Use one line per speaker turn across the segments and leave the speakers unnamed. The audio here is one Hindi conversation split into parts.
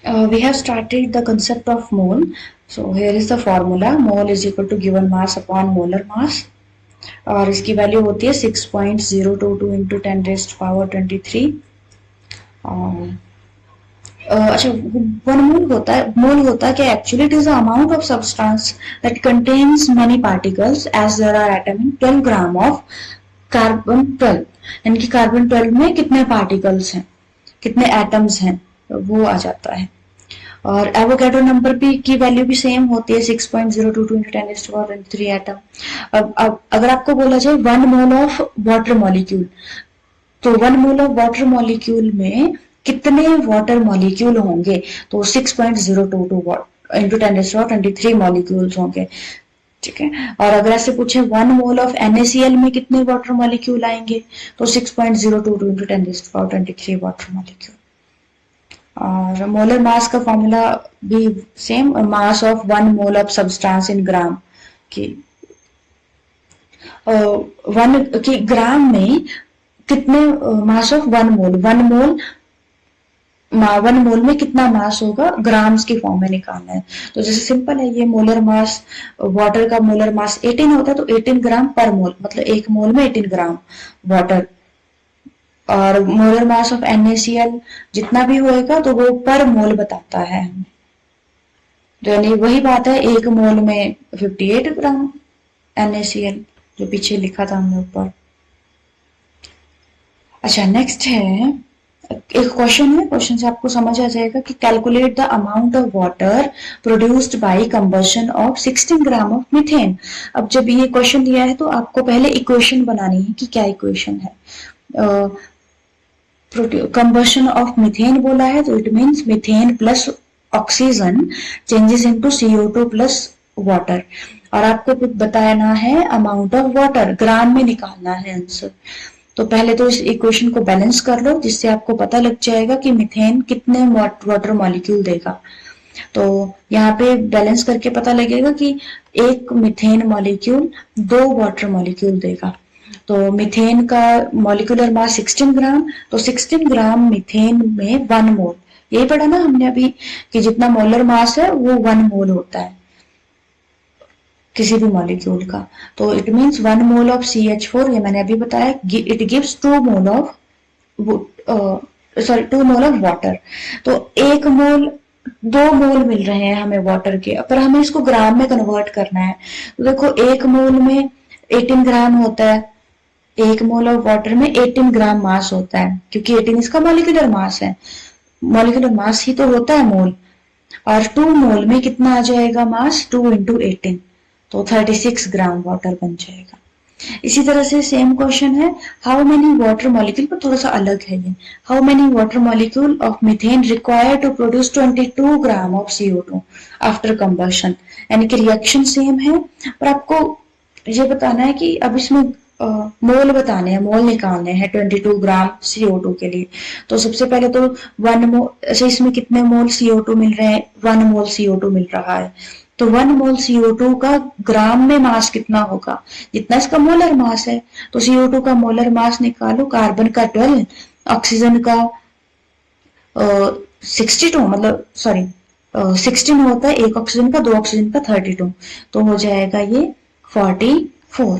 We have started the concept of mole. So here is the formula. Mole is equal to given mass upon molar mass. और इसकी वैल्यू होती है 6.022 इंटू 10⁻23। अच्छा, वन मोल होता है कि actually it is the amount of substance that contains many particles as there are atom in 12 gram of carbon 12, यानी कि कार्बन 12 में कितने पार्टिकल्स हैं, कितने एटम्स हैं, वो आ जाता है। और एवोगैड्रो नंबर भी की वैल्यू भी सेम होती है 6.022 इंटू 10⁻23 एटम। अब अगर आपको बोला जाए 1 मोल ऑफ वाटर मॉलिक्यूल, तो 1 मोल ऑफ वाटर मॉलिक्यूल में कितने वाटर मॉलिक्यूल होंगे, तो 6.022 इंटू 10⁻23 मॉलिक्यूल्स होंगे, ठीक है। और अगर ऐसे पूछे 1 मोल ऑफ NaCl में कितने वाटर मॉलिक्यूल आएंगे, तो 6.022 इंटू 10⁻23 वाटर मॉलिक्यूल। और मोलर मास का फॉर्मूला भी same, mass of 1 mole of substance in gram की, वन की ग्राम में कितने मास ऑफ 1 मोल, 1 मोल में कितना मास होगा ग्राम्स की फॉर्म में निकालना है। तो जैसे सिंपल है ये, मोलर मास, वाटर का मोलर मास 18 होता है, तो 18 ग्राम पर मोल, मतलब एक मोल में 18 ग्राम वाटर। और मोलर मास ऑफ NaCl जितना भी होएगा तो वो पर मोल बताता है हमें, तो यानी वही बात है, एक मोल में 58 ग्राम NaCl, जो पीछे लिखा था हमने ऊपर। अच्छा, नेक्स्ट है एक क्वेश्चन है, क्वेश्चन से आपको समझ आ जाएगा कि calculate the amount of water produced by combustion of 16 gram of methane. अब जब ये क्वेश्चन दिया है तो आपको पहले इक्वेशन बनानी है कि क्या इक्वेशन है। कंबशन ऑफ मीथेन बोला है तो it means methane plus oxygen changes into CO2 plus water, और आपको बताना है अमाउंट ऑफ वाटर, ग्राम में निकालना है आंसर। तो पहले तो इस इक्वेशन को बैलेंस कर लो, जिससे आपको पता लग जाएगा कि मीथेन कितने वाटर मॉलिक्यूल देगा। तो यहाँ पे बैलेंस करके पता लगेगा कि एक मीथेन मॉलिक्यूल 2 वाटर मॉलिक्यूल देगा। तो मीथेन का मॉलिक्यूलर मास 16 ग्राम, तो 16 ग्राम मीथेन में 1 मोल, यही पढ़ा ना हमने अभी कि जितना मोलर मास है वो 1 मोल होता है किसी भी मॉलिक्यूल का। तो it means 1 mole of CH4, ये मैंने अभी बताया, it gives 2 mole of 2 mole of water. तो 1 मोल 2 मोल मिल रहे हैं हमें वाटर के, पर हमें इसको ग्राम में कन्वर्ट करना है। तो देखो 1 मोल में 18 ग्राम होता है, 1 मोल ऑफ वाटर में 18 ग्राम मास होता है, क्योंकि 18 इसका मॉलिक्यूलर मास है, मॉलिक्यूलर मास ही तो होता है मोल। और 2 मोल में कितना आ जाएगा मास, 2 इंटू 18, तो 36 ग्राम वाटर बन जाएगा। इसी तरह से सेम क्वेश्चन है, हाउ मेनी वाटर मॉलिक्यूल, पर थोड़ा सा अलग है ये, how many water molecule of methane required to produce 22 gram of CO2 after combustion, यानी कि रिएक्शन सेम है, पर आपको ये बताना है कि अब इसमें मोल बताने हैं, मोल निकालने हैं 22 ग्राम CO2 के लिए। तो सबसे पहले तो 1 मोल, अच्छा इसमें कितने मोल CO2 मिल रहे हैं, 1 मोल CO2 मिल रहा है, तो 1 मोल CO2 का ग्राम में मास कितना होगा, जितना इसका मोलर मास है। तो CO2 का मोलर मास निकालो, कार्बन का 12, ऑक्सीजन का 62, मतलब सॉरी 16 होता है, एक ऑक्सीजन का, 2 ऑक्सीजन का 32, तो हो जाएगा ये 44।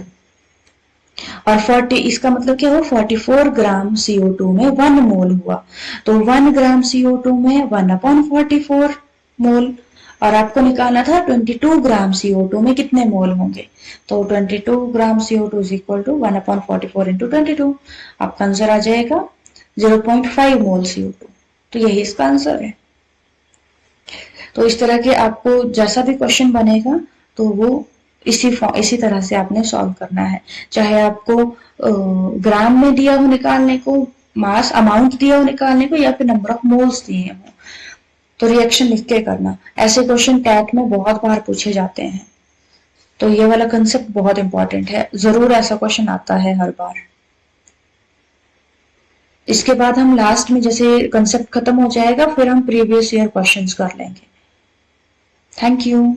और 40 इसका मतलब क्या हुआ, 44 ग्राम CO2 में 1 मोल हुआ, तो 1 ग्राम CO2 में 1/44 मोल। और आपको निकालना था 22 ग्राम CO2 में कितने मोल होंगे, तो 22 gram CO2 is equal to 1/44 into 22, आपका आंसर आ जाएगा 0.5 मोल CO2। तो यही इसका आंसर है। तो इस तरह के आपको जैसा भी क्वेश्चन बनेगा तो वो इसी तरह से आपने सॉल्व करना है, चाहे आपको ग्राम में दिया हो निकालने को, मास अमाउंट दिया हो निकालने को, या फिर नंबर ऑफ मोल्स दिए हो, तो रिएक्शन लिख के करना। ऐसे क्वेश्चन टैट में बहुत बार पूछे जाते हैं, तो ये वाला कंसेप्ट बहुत इंपॉर्टेंट है, जरूर ऐसा क्वेश्चन आता है हर बार। इसके बाद हम लास्ट में जैसे कंसेप्ट खत्म हो जाएगा, फिर हम प्रीवियस ईयर क्वेश्चंस कर लेंगे। Thank you.